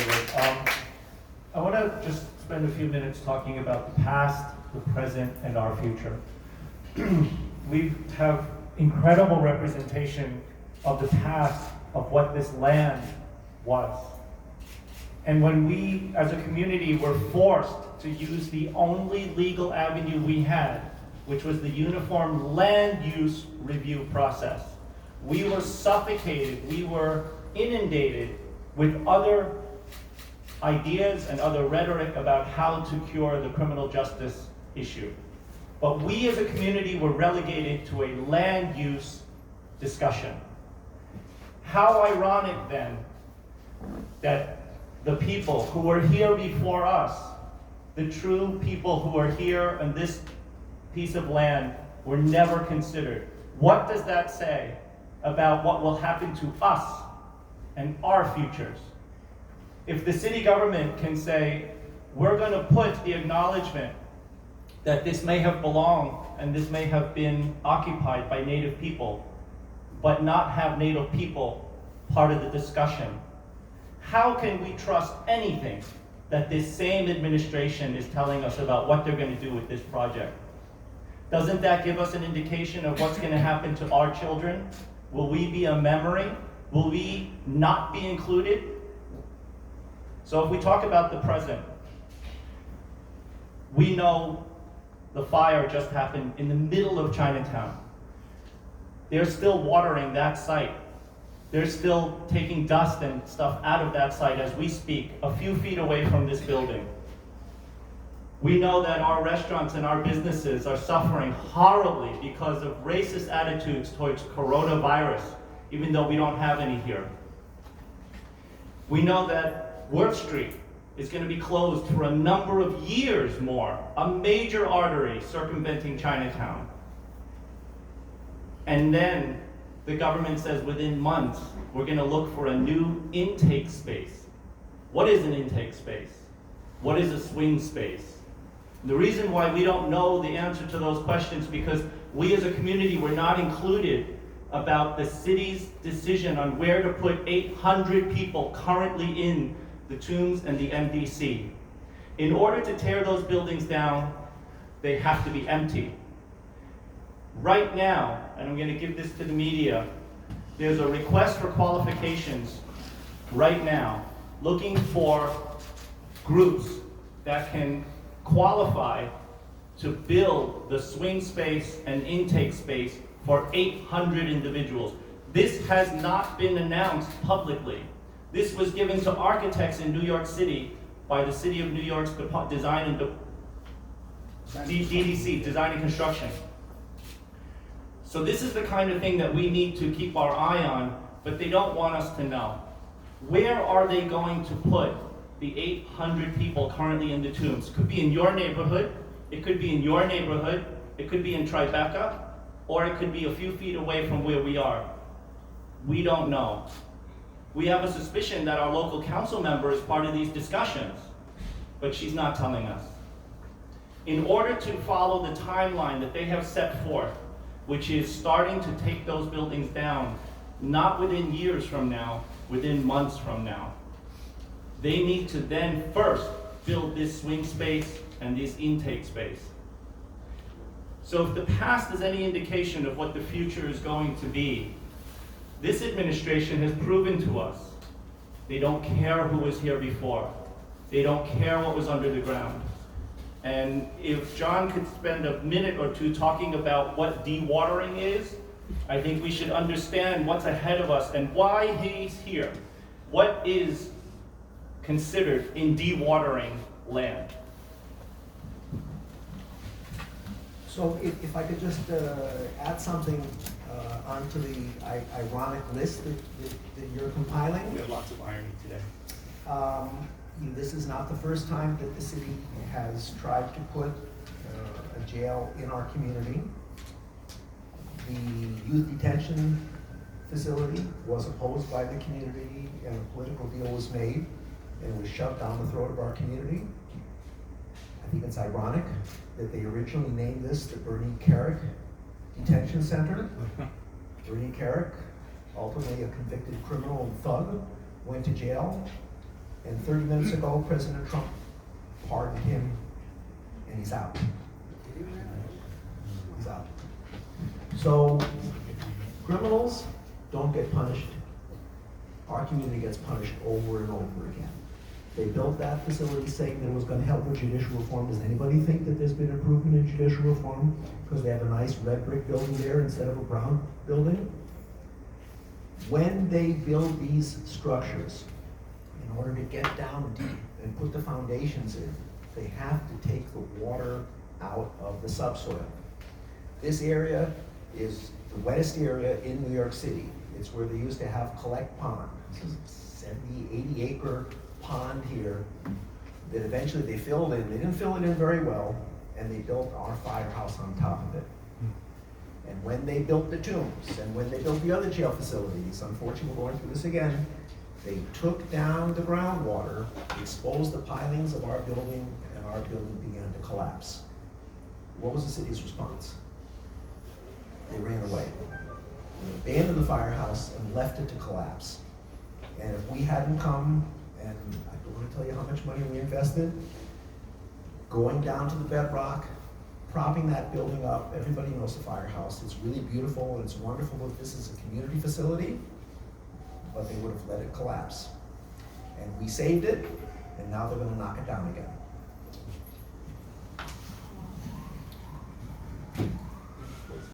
David. I want to just spend a few minutes talking about the past, the present, and our future. We have incredible representation of the past, of what this land was. And when we, as a community, were forced to use the only legal avenue we had, which was the Uniform Land Use Review process, we were suffocated, we were inundated with other ideas and other rhetoric about how to cure the criminal justice issue. But we as a community were relegated to a land use discussion. How ironic then that the people who were here before us, the true people who are here on this piece of land, were never considered. What does that say about what will happen to us and our futures? If the city government can say, we're going to put the acknowledgement that this may have belonged and this may have been occupied by Native people, but not have Native people part of the discussion, how can we trust anything that this same administration is telling us about what they're going to do with this project? Doesn't that give us an indication of what's going to happen to our children? Will we be a memory? Will we not be included? So if we talk about the present, we know the fire just happened in the middle of Chinatown. They're still watering that site. They're still taking dust and stuff out of that site as we speak, a few feet away from this building. We know that our restaurants and our businesses are suffering horribly because of racist attitudes towards coronavirus, even though we don't have any here. We know that Worth Street is going to be closed for a number of years more, a major artery circumventing Chinatown. And then the government says within months, we're going to look for a new intake space. What is an intake space? What is a swing space? The reason why we don't know the answer to those questions is because we as a community were not included about the city's decision on where to put 800 people currently in the Tombs and the MDC. In order to tear those buildings down, they have to be empty. Right now, and I'm going to give this to the media, there's a request for qualifications right now looking for groups that can qualify to build the swing space and intake space for 800 individuals. This has not been announced publicly. This was given to architects in New York City by the City of New York's Design and DDC, Design and Construction. So this is the kind of thing that we need to keep our eye on, but they don't want us to know. Where are they going to put the 800 people currently in the Tombs? It could be in your neighborhood, it could be in your neighborhood, it could be in Tribeca, or it could be a few feet away from where we are. We don't know. We have a suspicion that our local council member is part of these discussions, but she's not telling us. In order to follow the timeline that they have set forth, which is starting to take those buildings down, not within years from now, within months from now, they need to then first build this swing space and this intake space. So if the past is any indication of what the future is going to be, this administration has proven to us they don't care who was here before. They don't care what was under the ground. And if John could spend a minute or two talking about what dewatering is, I think we should understand what's ahead of us and why he's here. What is considered in dewatering land? So if I could just add something onto the ironic list that you're compiling. We have lots of irony today. This is not the first time that the city has tried to put a jail in our community. The youth detention facility was opposed by the community, and a political deal was made and was shoved down the throat of our community. I think it's ironic that they originally named this the Bernie Carrick Detention Center. Bernie Carrick, ultimately a convicted criminal and thug, went to jail. And 30 minutes ago, President Trump pardoned him, and he's out. He's out. So criminals don't get punished. Our community gets punished over and over again. They built that facility saying that it was going to help with judicial reform. Does anybody think that there's been improvement in judicial reform because they have a nice red brick building there instead of a brown building? When they build these structures, in order to get down deep and put the foundations in, they have to take the water out of the subsoil. This area is the wettest area in New York City. It's where they used to have Collect Pond. This is a 70, 80 acre pond here that eventually they filled in. They didn't fill it in very well, and they built our firehouse on top of it. And when they built the tombs, and when they built the other jail facilities, unfortunately we're going through this again, they took down the groundwater, exposed the pilings of our building, and our building began to collapse. What was the city's response? They ran away. They abandoned the firehouse and left it to collapse. And if we hadn't come, and I don't want to tell you how much money we invested, going down to the bedrock, propping that building up, everybody knows the firehouse. It's really beautiful and it's wonderful that this is a community facility, but they would have let it collapse. And we saved it, and now they're going to knock it down again.